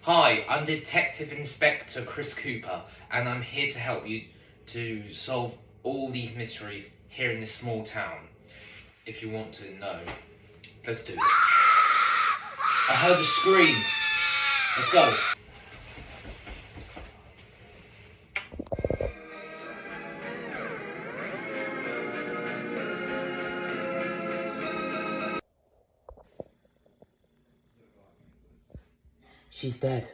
Hi, I'm Detective Inspector Chris Cooper, and I'm here to help you to solve all these mysteries here in this small town. If you want to know, let's do this. I heard a scream. Let's go. She's dead.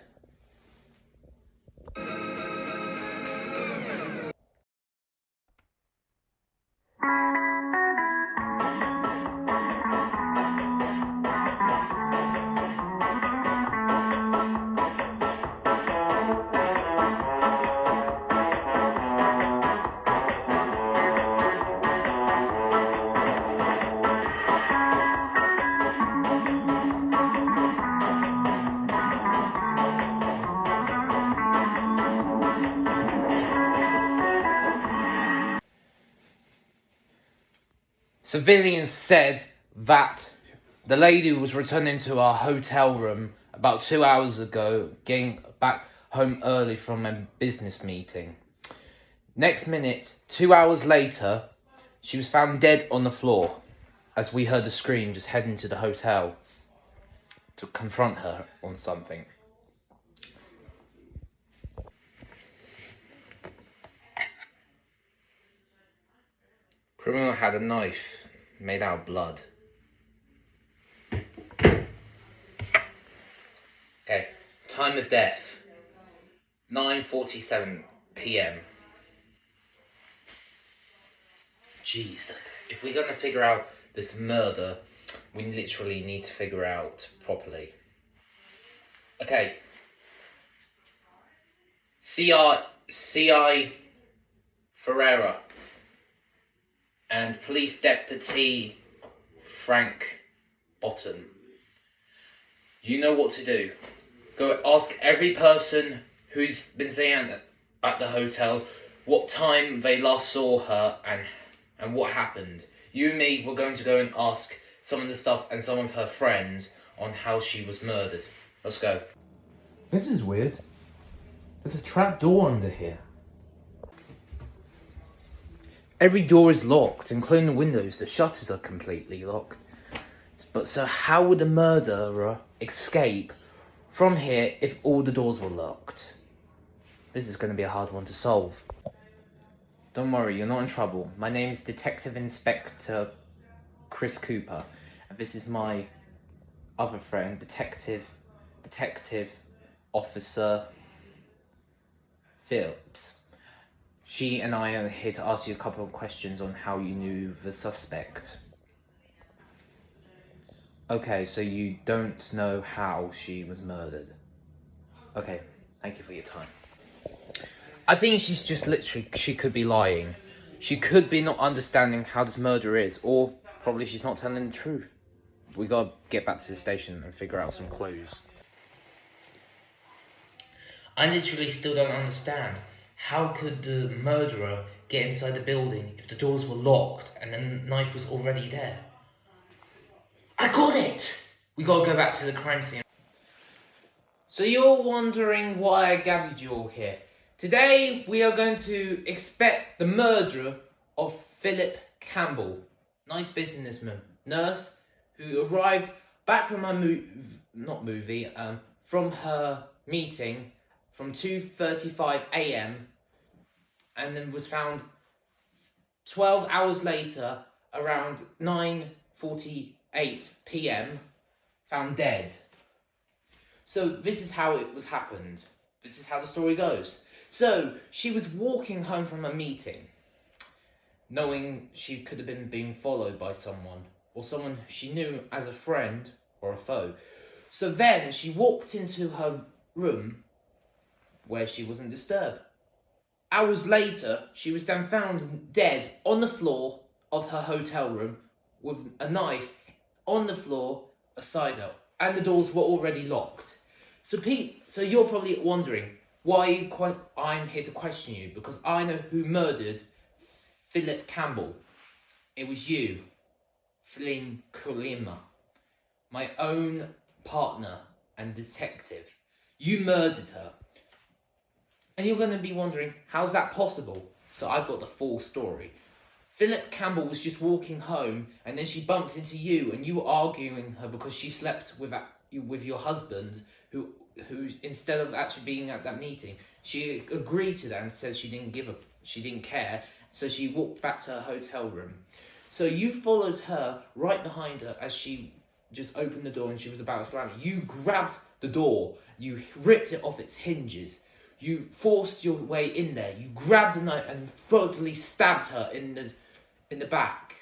Civilians said that the lady was returning to our hotel room about 2 hours ago, getting back home early from a business meeting. Next minute, 2 hours later, she was found dead on the floor as we heard a scream just heading to the hotel to confront her on something. Criminal had a knife made out of blood. Okay, time of death, 9:47 p.m. Jeez, if we're gonna figure out this murder, we literally need to figure out properly. Okay. CI Ferreira and Police Deputy Frank Bottom. You know what to do. Go ask every person who's been staying at the hotel what time they last saw her and what happened. You and me, we're going to go and ask some of the stuff and some of her friends on how she was murdered. Let's go. This is weird. There's a trap door under here. Every door is locked, including the windows. The shutters are completely locked. But so how would a murderer escape from here if all the doors were locked? This is going to be a hard one to solve. Don't worry, you're not in trouble. My name is Detective Inspector Chris Cooper, and this is my other friend, Detective Officer Phillips. She and I are here to ask you a couple of questions on how you knew the suspect. Okay, so you don't know how she was murdered. Okay, thank you for your time. I think she's just she could be lying. She could be not understanding how this murder is, or probably she's not telling the truth. We gotta get back to the station and figure out some clues. I literally still don't understand. How could the murderer get inside the building if the doors were locked and the knife was already there? I got it! We gotta go back to the crime scene. So you're wondering why I gathered you all here. Today we are going to expect the murderer of Philip Campbell, nice businessman, nurse, who arrived back from her from her meeting from 2:35 a.m. and then was found 12 hours later, around 9:48 p.m, found dead. So this is how it was happened. This is how the story goes. So she was walking home from a meeting, knowing she could have been being followed by someone, or someone she knew as a friend or a foe. So then she walked into her room where she wasn't disturbed. Hours later, she was then found dead on the floor of her hotel room with a knife on the floor aside her, and the doors were already locked. So you're probably wondering why I'm here to question you, because I know who murdered Philip Campbell. It was you, Flynn Kulima, my own partner and detective. You murdered her. And you're going to be wondering, how's that possible? So I've got the full story. Philip Campbell was just walking home, and then she bumped into you, and you were arguing her because she slept with your husband, who instead of actually being at that meeting, she agreed to that and said she didn't care, so she walked back to her hotel room. So you followed her right behind her as she just opened the door and she was about to slam it. You grabbed the door, you ripped it off its hinges, you forced your way in there, you grabbed a knife and brutally stabbed her in the back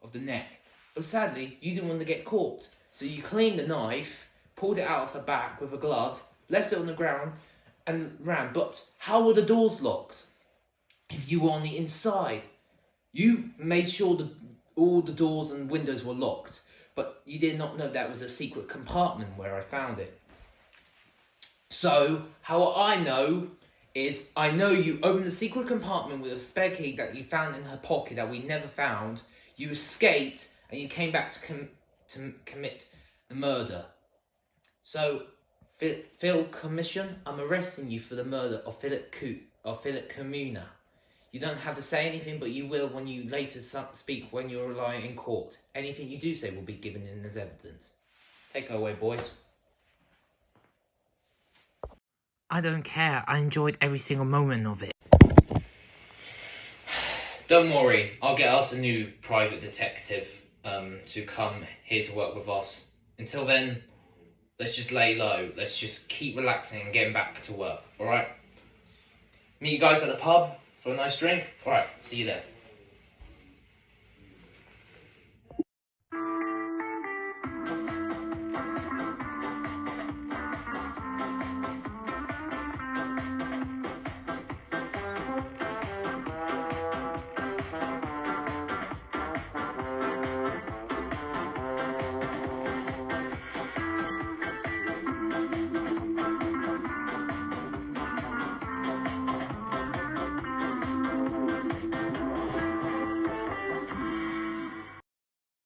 of the neck. But sadly, you didn't want to get caught. So you cleaned the knife, pulled it out of her back with a glove, left it on the ground, and ran. But how were the doors locked if you were on the inside? You made sure that all the doors and windows were locked, but you did not know that was a secret compartment where I found it. So, how I know is, I know you opened the secret compartment with a spare key that you found in her pocket that we never found. You escaped, and you came back to commit the murder. So, Phil Commission, I'm arresting you for the murder of Philip Comuna. You don't have to say anything, but you will when you later speak when you're lying in court. Anything you do say will be given in as evidence. Take her away, boys. I don't care. I enjoyed every single moment of it. Don't worry. I'll get us a new private detective to come here to work with us. Until then, let's just lay low. Let's just keep relaxing and getting back to work. Alright? Meet you guys at the pub for a nice drink? Alright, see you there.